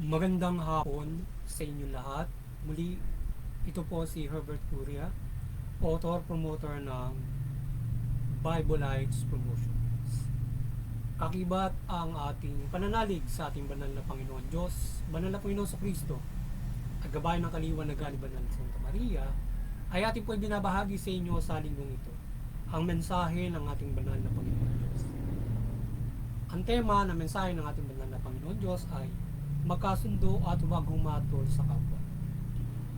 Magandang hapon sa inyo lahat. Muli, ito po si Herbert Curia, author, promoter ng Biblites Promotions. Kakibat ang ating pananalig sa ating banal na Panginoon Diyos, banal na Panginoon sa Kristo, at gabay ng kaliwanagan ni Banal na Santa Maria, ay ating po binabahagi sa inyo sa linggong ito, ang mensahe ng ating banal na Panginoon Diyos. Ang tema ng mensahe ng ating banal na Panginoon Diyos ay magkasundo at huwag humatol sa kapwa.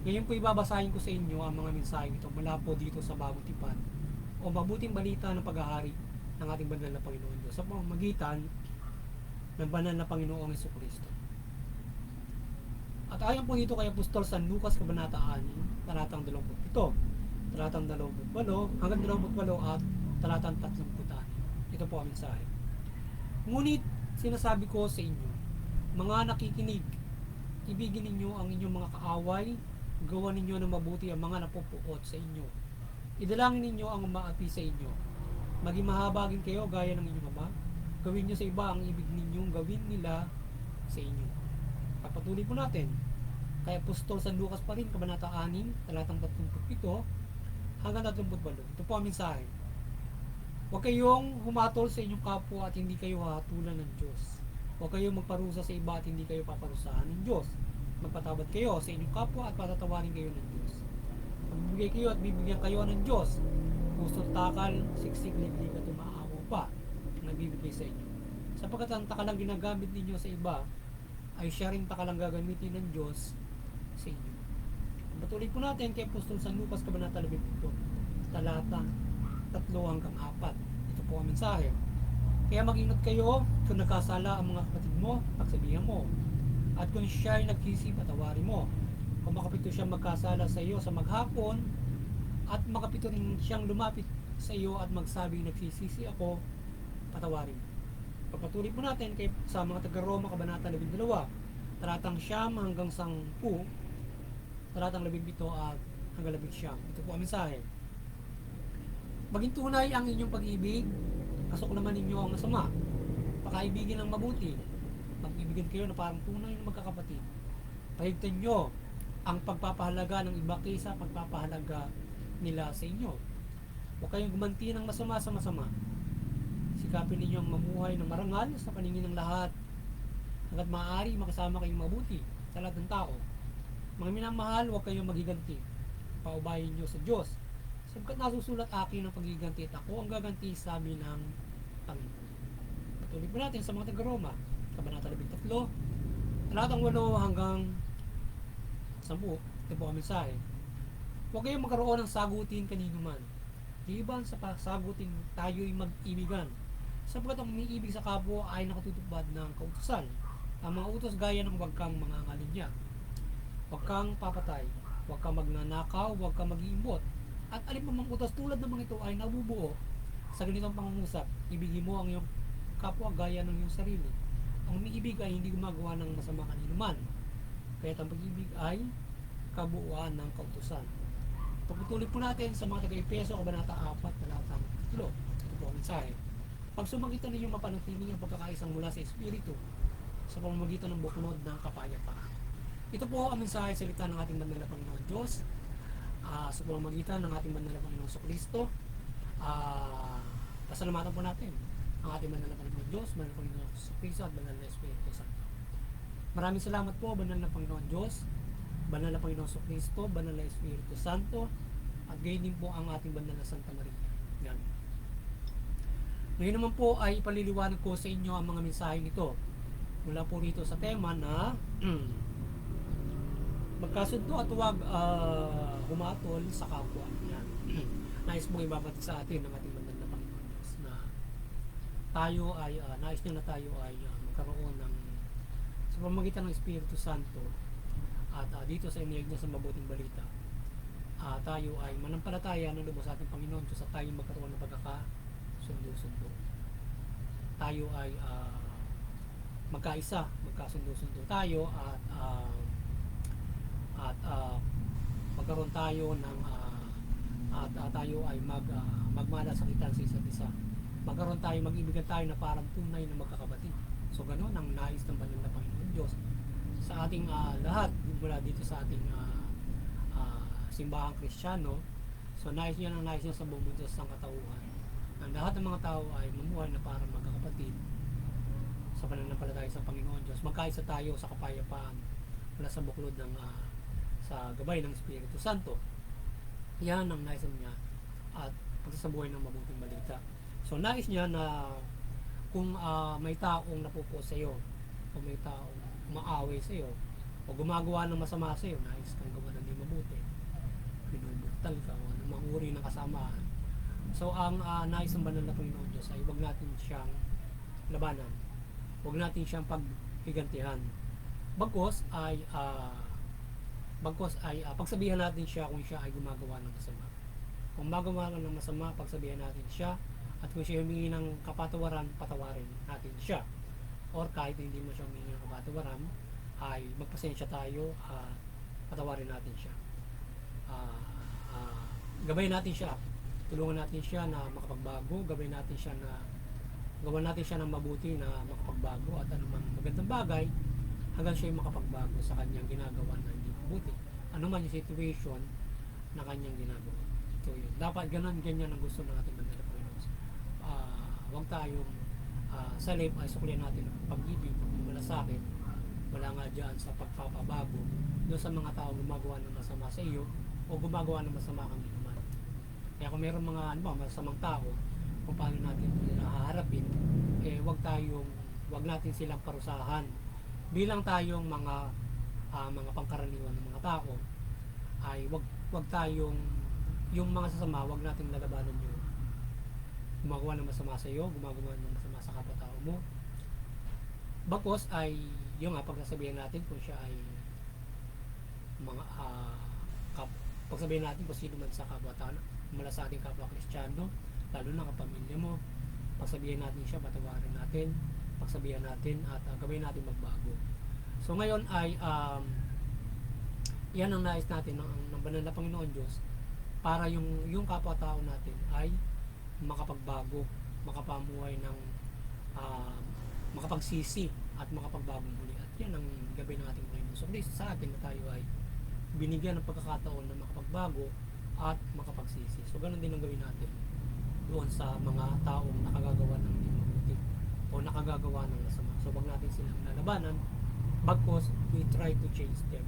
Ngayon po ibabasahin ko sa inyo ang mga mensahe ito mula po dito sa Bagong Tipan o mabuting balita ng paghahari ng ating banal na Panginoon Diyos sa pamamagitan ng banal na Panginoong Jesucristo. At ayon po dito kay Apostol San Lucas Kabanata 6, talatang 27, talatang 28 hanggang 28 at talatang 36. Ito po ang mensahe. Ngunit sinasabi ko sa inyo, mga nakikinig, ibigin ninyo ang inyong mga kaaway, gawan ninyo ng mabuti ang mga napupuot sa inyo. Idalangin ninyo ang umaapi sa inyo. Maging mahabagin kayo gaya ng inyong ama. Gawin nyo sa iba ang ibig ninyong gawin nila sa inyo. Papatuloy po natin. Kay Apostol San Lucas pa rin, Kabanata 6, talatang 37 hanggang 38. Ito po ang mensahe. Huwag kayong humatol sa inyong kapwa at hindi kayo hahatulan ng Diyos. Huwag kayong magparusa sa iba at hindi kayo paparusahan ng Diyos. Magpatawad kayo sa inyong kapwa at patatawarin kayo ng Diyos. Magbibigay kayo at bibigyan kayo ng Diyos. Pusot takal, siksik, liglig at umaawa pa ang nagbibigay sa inyo. Sapagkat ang takalang ginagamit ninyo sa iba ay siya rin takalang gagamitin ng Diyos sa inyo. Patuloy po natin kay Apostol San Lucas Kabanata 17, talata 3 hanggang 4. Ito po ang mensahe. Kaya mag-ingat kayo kung nagkasala ang mga kapatid mo, pagsabihan mo. At kung siya ay nagsisi, patawarin mo. Kung makapito siyang magkasala sa iyo sa maghapon, at makapito rin siyang lumapit sa iyo at magsabi, nagsisisi ako, patawarin mo. Papatuloy po natin kay, sa mga taga-Roma, Kabanata 12, talatang 9 hanggang 10, talatang 17 at hanggang 19. Ito po ang mensahe. Maging tunay ang inyong pag-ibig, kasuklaman ninyo ang masama. Pakaibigin ang mabuti. Mag-ibigan kayo na parang tunay ng magkakapatid. Pahigtan nyo ang pagpapahalaga ng iba kaysa pagpapahalaga nila sa inyo. Huwag kayong gumanti ng masama sa masama. Sikapin ninyo ang mamuhay ng marangal sa paningin ng lahat. Hanggat maaari, makasama kayong mabuti sa lahat ng tao. Mga minamahal, huwag kayong maghiganti. Paubayin nyo sa Diyos. Sapagkat nasusulat akin ang paghiganti at ako ang gaganti, sabi ng Panginoon. Patuloy po natin sa mga taga-Roma, Kabanata 13, talatang 8 hanggang 10. Ito po ang mensahe. Huwag kayong magkaroon ng sagutin kanino man. Liban sa pasagutin, tayo'y mag-ibigan. Sapagkat ang umiibig sa kapwa ay nakatutupad ng kautusan. Ang mga utos gaya ng huwag kang mangangalunya, huwag kang papatay, huwag kang magnanakaw, huwag kang mag-iimbot. At alin pa mang utos tulad ng mga ito ay nabubuo sa ganitong pangungusap. Ibigin mo ang iyong kapwa gaya ng iyong sarili. Ang umiibig ay hindi gumagawa ng masama kanino man. Kaya ang pag-ibig ay kabuuan ng kautusan. Pagpatuloy po natin sa mga taga-Efeso, Kabanata 4, talatang 3. Ito po ang mensahe. Pag sumagitan ninyong mapanatili ang pagkakaisang mula sa Espiritu sa pamamagitan ng buklod ng kapayapaan. Ito po ang mensahe sa salita ng ating banal na Panginoon Diyos. Sa pamamagitan ng ating banal na Panginoon sa Kristo, pasalamatan po natin ang ating banal na Panginoon Diyos, banal na Panginoon sa Kristo at banal na Espiritu Santo. Maraming salamat po, banal na Panginoon Diyos, banal na Panginoon sa Kristo, banal na Espiritu Santo, at gayon din po ang ating banal na Santa Maria. Yan. Ngayon naman po ay ipaliliwanag ko sa inyo ang mga mensaheng ito mula po rito sa tema na magkasundo at huwag humatol sa kapwa. Yan. Nais mong ibabati sa atin ng ating banal na Panginoon Diyos na tayo ay nais niya na tayo ay magkaroon ng sa pamamagitan ng Espiritu Santo at dito sa iniyag niya sa mabuting balita tayo ay manampalataya ng lubos sa ating Panginoon Diyos at tayo magkaroon ng pagkakasundo-sundo. Tayo ay magkaisa, magkasundo-sundo tayo at magkaroon tayo ng tayo ay magmalasakitan sa isa't isa. Magkaroon tayo, mag-ibigan tayo na parang tunay na magkakapatid. So ganoon ang nais ng banal na Panginoon Diyos sa ating lahat mula dito sa ating simbahang Kristiyano. So nais niya sa buong mundo sa sangkatauhan. Ang lahat ng mga tao ay mamuhay na parang magkakapatid sa pananampalataya sa Panginoon Diyos. Magkaisa tayo sa kapayapaan mula sa buklod ng sa gabay ng Espiritu Santo. Yan ang nais niya at pagsasabuhay ng mabuting balita. So nais niya na kung may taong napupo sa iyo o may taong umaaway sa iyo o gumagawa ng masama sa iyo, nais kang gawa ng di mabuti, binubuktal ka o anumang uri ng kasamaan. So ang nais ng banal na Panginoon Diyos ay huwag natin siyang labanan, huwag natin siyang paghigantihan. Bagkos ay pagsabihan natin siya kung siya ay gumagawa ng masama. Kung magawa ng masama, pagsabihan natin siya, at kung siya humingi ng kapatawaran, patawarin natin siya. Or kahit hindi mo siya humingi ng kapatawaran, ay magpasensya tayo at patawarin natin siya. Gabayan natin siya, tulungan natin siya na makapagbago, gabayan natin siya na gawan natin siya ng mabuti na makapagbago at anumang magandang bagay hanggang siya ay makapagbago sa kanyang ginagawa na hindi mabuti. Ano man yung situation na kanyang ginagawa. So yun, dapat ganyan ang gusto ng ating banal na Panginoon. Huwag tayong salip ay suklian natin ang pag-ibig, pagmamalasakit, wala nga dyan sa pagpapabago doon sa mga tao gumagawa ng masama sa iyo o gumagawa ng masama kang ginawa. Kaya kung mayroong mga masamang tao, kung paano natin haharapin, wag natin silang parusahan. Bilang tayong mga pangkaraniwan ng mga tao, ay wag tayong yung mga sasama, wag natin lalabanan yun. Gumagawa ng masama sa iyo, gumagawa ng masama sa kapwa-tao mo. Bagkos ay yung pagsasabihan natin kung siya ay pagsabihin natin kung sino man sa kapwa-tao mula sa ating kapwa Kristiyano, lalo na kapamilya mo, pagsabihan natin siya, patawarin natin, pagsabihan natin at gawin natin magbago. So ngayon ay yan ang nais natin ng banal na Panginoon Diyos para yung kapwa-tao natin ay makapagbago, makapamuhay ng makapagsisi at makapagbagong muli. At yan ang gabi ng ating Panginoon. So sa atin na tayo ay binigyan ng pagkakataon na makapagbago at makapagsisi. So ganun din ang gawin natin doon sa mga taong nakagagawa ng hindi mabuti o nakagagawa ng masama. So wag natin silang lalabanan, bagkos we try to change them.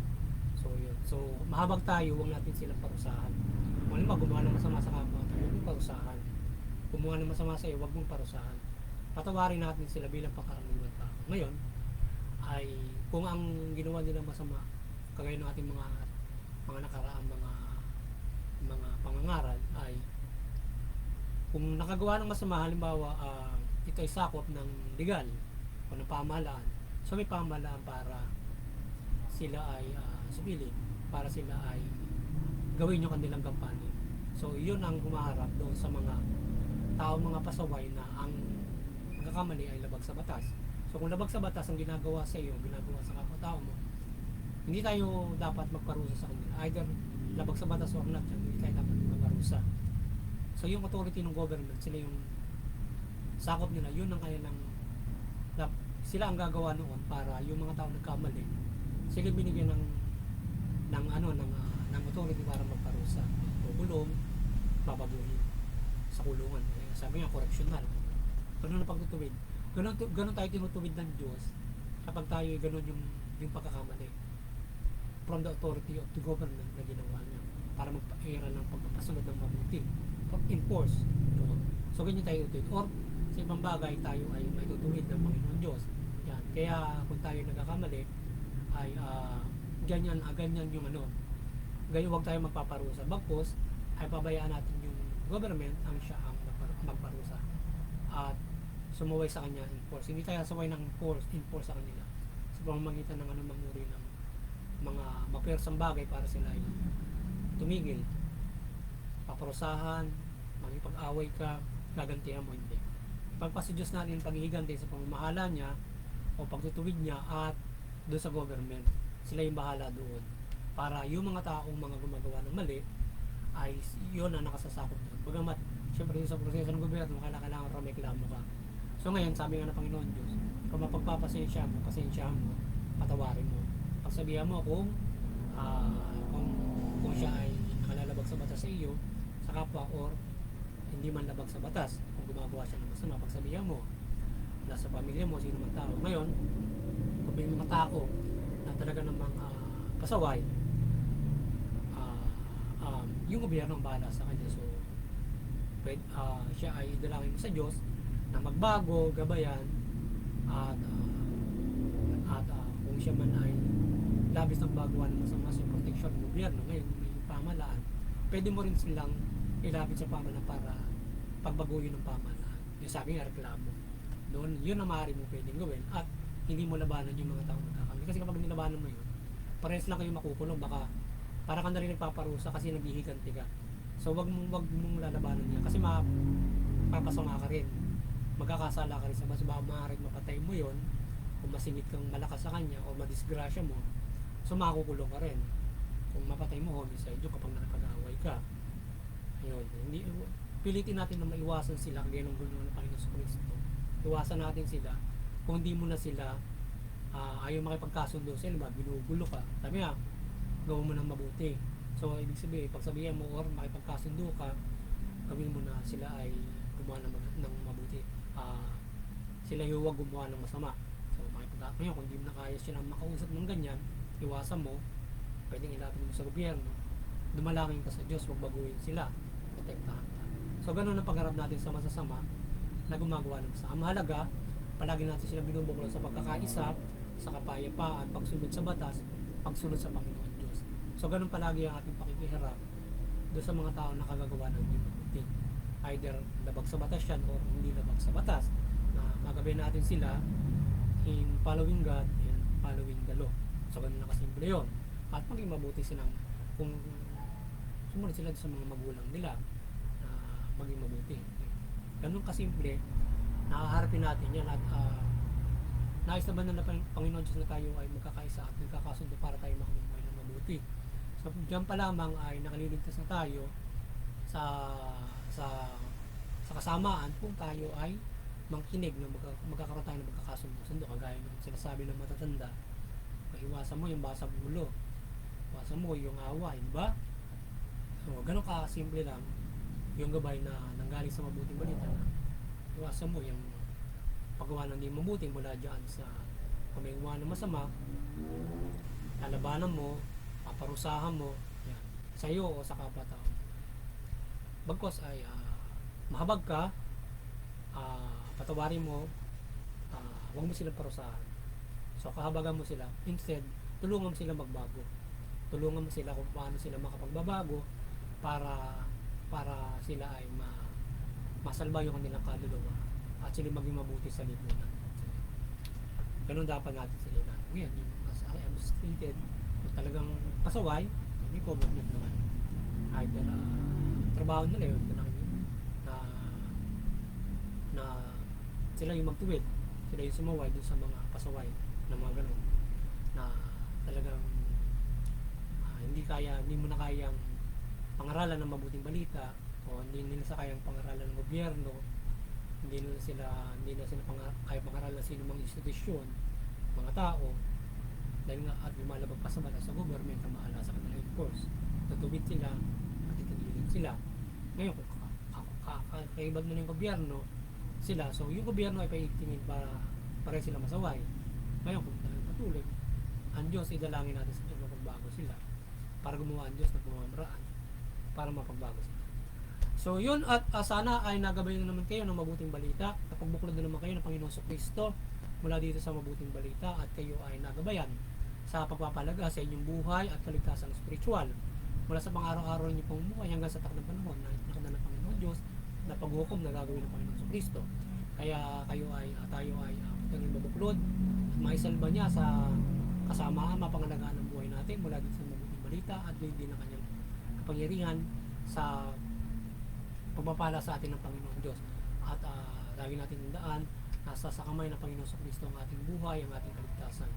So yun. So mahabag tayo, wag natin silang parusahan. Kung ano gumawa ng masama sa kapwa, huwag mong parusahan. Gumawa ng masama sa iyo, wag mong parusahan. Patawarin natin sila bilang pangkaraniwan tao. Ngayon ay kung ang ginawa nila masama, kagaya ng ating mga nakaraang mga pangangaral, ay kung nakagawa ng masama, halimbawa ito ay sakop ng legal o ng pamahalaan, so may pamahalaan para sila ay sumilin, para sila ay gawin yung kanilang kampanya. So yun ang humaharap doon sa mga tao, mga pasaway na ang nagkakamali ay labag sa batas. So kung labag sa batas ang ginagawa sa iyo, ginagawa sa kapwa-tao mo, hindi tayo dapat magparusa sa kanila. Either labag sa batas o not, hindi tayo dapat magparusa. So yung authority ng government, sila yung sakop nila, yun ang kanilang sila ang gagawa noon para yung mga tao nagkamali, sila binigyan ng authority para magparusa. Kukulong, babaguhin sa kulungan. Sabi nga, correctional. Ganun ang pagtutuwid. Ganun tayo tinutuwid ng Diyos kapag tayo ganun yung pagkakamali from the authority of the government na ginawa niya para magpa-era ng pagpapasunod ng mabuti or enforce doon. So ganyan tayo tutuwid. Or sa ibang bagay tayo ay may tutuwid ng Panginoon Diyos. Yan. Kaya kung tayo nagkakamali ay ganyan yung ganyan huwag tayo magpaparusa. Bagkos ay pabayaan natin yung government ang siya ang magparusa at sumuway sa kanya enforce. Hindi tayo saway ng enforce sa kanila sa pamamagitan ng anumang uri ng mga mapersang bagay para sila ay tumigil, paparusahan, magipag-away ka, gagantihan mo, hindi. Pagpasa Diyos natin paghihiganti sa pamamahala niya o pagtutuwid niya at doon sa government, sila yung bahala doon para yung mga taong mga gumagawa ng mali ay yun ang nakasasakop doon. Bagamat syempre sa proseso ng gobyerno kailangan reklamo ka. So ngayon sabi nga ng Panginoon Diyos, kung mapagpapasensya mo, pasensya mo, patawarin mo. pagsabihan mo kung siya ay nakalalabag sa batas sa iyo, sa kapwa, or hindi man labag sa batas, kung gumagawa siya ng masama, pagsabihan mo. Nasa pamilya mo, sino man tao. Ngayon, kung may mga tao na talaga namang pasaway, yung gobyerno ang bahala sa kanya. So siya ay idalangin mo sa Diyos na magbago, gabayan, at kung siya man ay labis ng bagawa ng masama sa proteksyon ng gobyerno, ngayon may pamahalaan, pwede mo rin silang ilapit sa pamahalaan para pagbaguhin ng pamahalaan. Yung sa akin, reklamo doon, yun ang maaari mo pwedeng gawin, at hindi mo labanan yung mga taong nagkakamali. Kasi kapag nilabanan mo yun, parehas lang kayo makukulong. Baka para ka na rin nagpaparusa kasi naghihiganti ka. So wag mong lalabanan niya kasi mapapasama ka rin, magkakasala ka rin sa mas, baka maaaring mapatay mo yon kung masingit kang malakas sa kanya o madisgrasya mo. So makukulong ka rin kung mapatay mo, homicide yun kapag nakapag-away ka. Ayun, hindi, pilitin natin na maiwasan sila kagaya ng gulo ng Panginoon Kristo. Iwasan natin sila. Kung hindi mo na sila ayaw makipagkasundo sila, binugulo ka, sabi nga, gawin mo ng mabuti. So ibig sabihin, pagsabihan mo or makipagkasundo ka, gawin mo na sila ay gumawa ng mabuti. Sila yung huwag gumawa ng masama. So makipagkasundo, kung hindi mo na kaya silang makausap ng ganyan, iwasan mo, pwedeng ilapit mo sa gobyerno, dumalangin ka sa Diyos, huwag baguhin sila, protektahan ka. So ganun ang pagharap natin sa masasama na gumagawa ng masama. Ang mahalaga, palagi natin sila binubuklod sa pagkakaisa, sa kapayapaan, pagsunod sa batas, pagsunod sa Panginoon Diyos. So ganun palagi ang ating pakikiharap doon sa mga tao na kagagawa ng hindi mabuti. Either labag sa batas yan or hindi labag sa batas. Na magabayan natin sila in following God and following the law. So ganun na kasimple yun. At maging mabuti silang kung sumunod sila sa mga magulang nila na maging mabuti. Ganun kasimple, nakaharapin natin yan at nais naman na Panginoon Diyos na tayo ay magkakaisa at magkakasundo para tayo makamuhay ng mabuti. So diyan pa lamang ay nakaliligtas na tayo sa kasamaan kung tayo ay mangkinig na magkakaroon tayo ng magkakasundo. Kagaya ng sinasabi ng matatanda, iwasan mo yung basag ulo, iwasan mo yung away, diba? So ganun ka simple lang yung gabay na nanggaling sa mabuting balita na iwasan mo yung paggawa ng di mabuti mula dyan sa pamagawa ng masama, lalabanan mo, paparusahan mo, yan, sa iyo o sa kapwa-tao. Bagkos ay mahabag ka, patawarin mo, huwag mo silang parusahan. So kahabagan mo sila, instead tulungan mo sila magbago, tulungan mo sila kung paano sila makapagbabago para sila ay masalba yung kanilang kaluluwa at sila maging mabuti sa lipunan. Ganun dapat natin sila na. Ngayon, yung as I am stated, kung talagang pasaway, may commitment naman. Either trabaho nila yun na sila yung magtuwid, sila yung sumaway dun sa mga pasaway na mga ganun na talagang hindi mo na kayang pangaralan ng mabuting balita o hindi nila sa kayang pangaralan ng gobyerno, hindi na sila kaya pangaralan sino mang institusyon, mga tao, dahil nga at lumalabag pa sa batas sa government na maala sa kanila, of course tutubid sila at itigilin sila. Ngayon kung kaibag na ng gobyerno sila, so yung gobyerno ay paitingin para sila masaway. Ngayon kung talagang patuloy ang Diyos, idalangin natin sa Diyos na pagbago sila para gumawa ang Diyos ng pamamaraan para mapagbago sila. So yun, at sana ay nagabayan na naman kayo ng mabuting balita, napagbuklod na naman kayo ng Panginoon Kristo mula dito sa mabuting balita, at kayo ay nagabayan sa pagpapalaga sa inyong buhay at kaligtasan spiritual mula sa pang-araw-araw niyo pong buhay hanggang sa takdang panahon na itinakda ng Panginoon Diyos na paghukom na gagawin ng Panginoon Kristo. Kaya tayo ay pagtanging mabuklod, maisalba niya sa kasamaan, mapangalagaan ng buhay natin mula dito sa mabuting balita at din ang kanyang kapangyarihan sa pagpapala sa atin ng Panginoon Diyos. At lagi natin tandaan, nasa sa kamay ng Panginoon sa Kristo ang ating buhay, ang ating kaligtasan.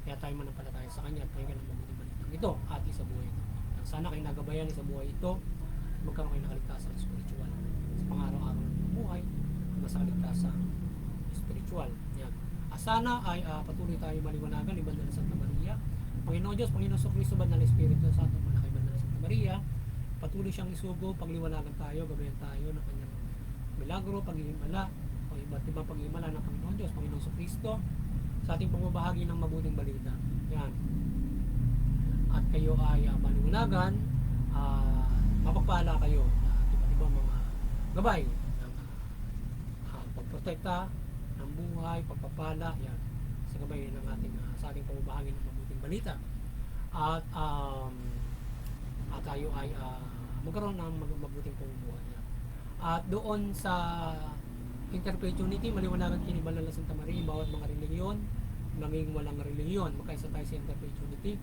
Kaya tayo manampalataya sa Kanya at pakinggan ang mabuting balitang ito at sa buhay ito. Sana kayo nagabayan sa buhay ito, magkaroon kayo ng kaligtasan spiritual sa pang-araw-araw ng buhay hanggang sa kaligtasan spiritual. Yan. Sana ay patuloy tayo maliwanagan, ibanda ng Santa Maria, Panginoon Diyos, Panginoon Kristo, Banal na Espiritu Santo, Malaki Banal na Santa Maria, patuloy siyang isugo, pagliwanagan tayo, gabayan tayo ng kanyang milagro, pag-iimala, o iba't ibang pag-iimala ng Panginoon Diyos, Panginoon Kristo, sa ating pagbabahagi ng mabuting balita. Yan. At kayo ay maliwanagan, mapagpala kayo na iba't ibang mga gabay ng pagprotekta ng buhay, pagpapala, yan, sa gabay ng ating sa ating pagbabahagi ng mabuting balita. At tayo ay magkaroon ng mabuting pamumuhay. Yan. At doon sa Interfaith Unity, maliwanagan kinibanal na Santa Maria, bawat mga relihiyon, maging walang relihiyon, magkaisa tayo sa Interfaith Unity.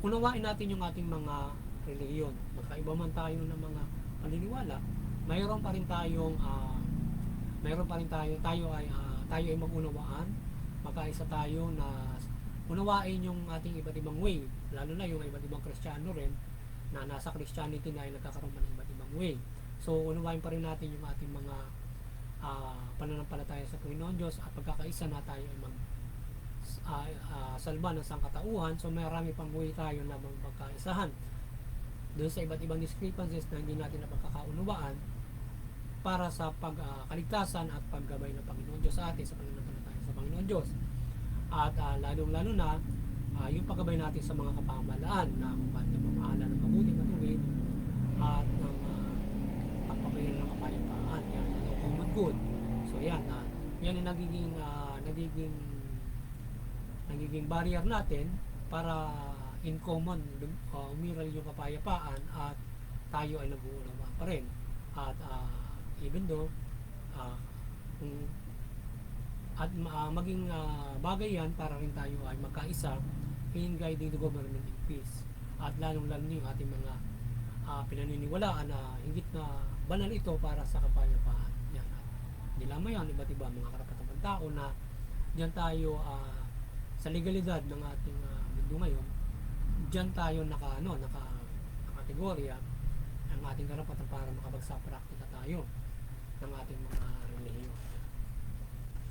Unawain natin yung ating mga relihiyon. Magkaiba man tayo ng mga paniniwala, mayroon pa rin tayong tayo ay mag-unawaan, magkaisa tayo na unawain yung ating iba't ibang way, lalo na yung iba't ibang Kristiyano rin na nasa Christianity na ay nagkakaroon ng iba't ibang way. So unawain pa rin natin yung ating mga pananampalataya sa Panginoon Diyos at pagkakaisa na tayo ay salba ng sangkatauhan. So marami pang way tayo na magkaisahan doon sa iba't ibang discrepancies na hindi natin napagkakaunawaan para sa pagkaligtasan at paggabay ng Panginoon Diyos sa atin sa pananampalataya sa Panginoon Diyos. At lalong-lalo na yung paggabay natin sa mga kapamahalaan na kung paano mamahala ng mabuti matuwid at ng pagpapayan ng kapayapaan, yan, ng common good. So yan, yan ang nagiging barrier natin para in common umiral yung kapayapaan at tayo ay nag-uunawa pa rin. At even though maging bagay yan para rin tayo ay magkaisa in guiding the government in peace. At lalong-lalo yung ating mga pinaniniwalaan na higit na banal ito para sa kapayapaan. Yan. Hindi lamang yan, iba't iba mga karapatan ng tao na diyan tayo sa legalidad ng ating mundo ngayon, diyan tayo naka-kategorya ng ating karapatan para makabagsak praktika tayo ng ating mga relihiyon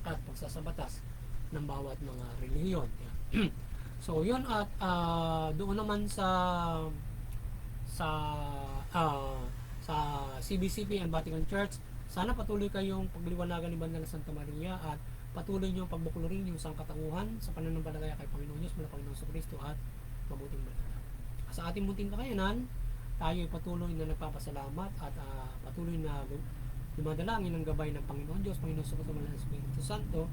at pagsasabatas ng bawat mga relihiyon. So yun, at doon naman sa CBCP and Vatican Church, sana patuloy kayong pagliwanagan ni Banal na Santa Maria at patuloy niyong pagbuklorin yung sangkatauhan sa pananampalataya kay Panginoon Diyos, mula Panginoon Kristo at mabuting balita. Sa ating munting kakayanan, tayo ay patuloy na nagpapasalamat at patuloy na dumadalangin ng gabay ng Panginoon Diyos, Panginoon Kristo, Banal na Espiritu Santo,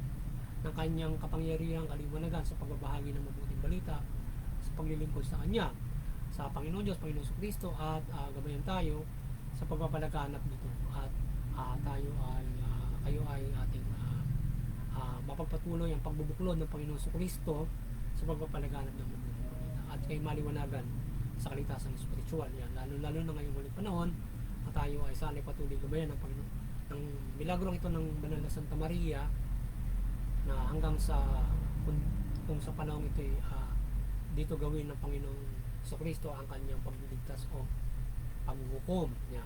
ng kanyang kapangyarihang kaliwanagan sa pagbabahagi ng mabuting balita, sa paglilingkod sa kanya, sa Panginoon Diyos, Panginoon Kristo, at gabayan tayo sa pagpapalaganap nito. At kayo ay ating mapagpatuloy ang pagbubuklod ng Panginoon Kristo sa pagpapalaganap ng mabuting balita at kay maliwanagan sa kaligtasan spiritual. Yan, lalo na ngayong huling panahon at tayo ay sana'y patuloy gabayan ng Panginoon ng milagrong ito ng Banal na Santa Maria, na hanggang sa kung sa panahon ito ay dito gawin ng Panginoong Kristo ang kanyang pagliligtas o paghuhukom niya.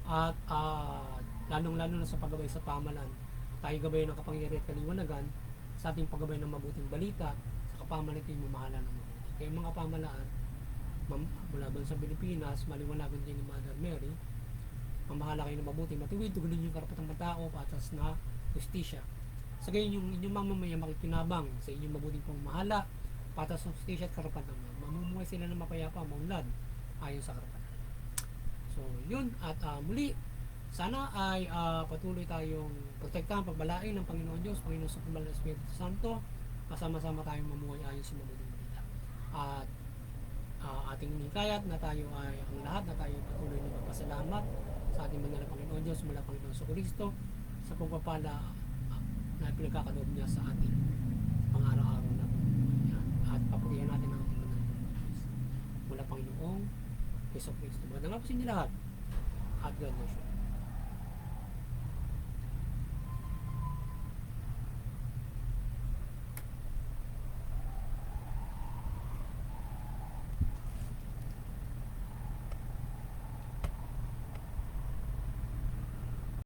At lalong-lalo na sa paggabay sa pamahalaan, tayo gabayan ng kapangyarihan at kaliwanagan sa ating paggabay ng mabuting balita sa kapamahalaan ito yung mamahala ng mabuti. Kaya mga pamahalaan mula ba sa Pilipinas, maliwanagan din ni Mother Mary, mamahala kayo ng mabuti matuwid, tugulin yung karapatang ng tao, patas na justisya. Sa gayon yung inyong mamamayan makikinabang sa inyong mabuting pamamahala, patas ng justisya at karapatan. Mamumuhay sila ng mapayapa, maunlad ayon sa karapatan. So yun, at muli sana ay patuloy tayong protektahan, pagbalain ng Panginoon Diyos, Panginoon sa Banal na Espiritu Santo, kasama-sama tayong mamuhay ayon sa mabuting balita. At ating inikayat na tayo ay ang lahat na tayo patuloy na magpasalamat sa ating banal na Panginoon Diyos, mula Panginoon sa Kristo, sa pagpapala na pinagkakaloob niya sa ating pang-araw-araw na buhay. At papurihan natin ang ating banal na Diyos mula Panginoong Kristo. Magandang hapon sa inyo lahat at God bless you.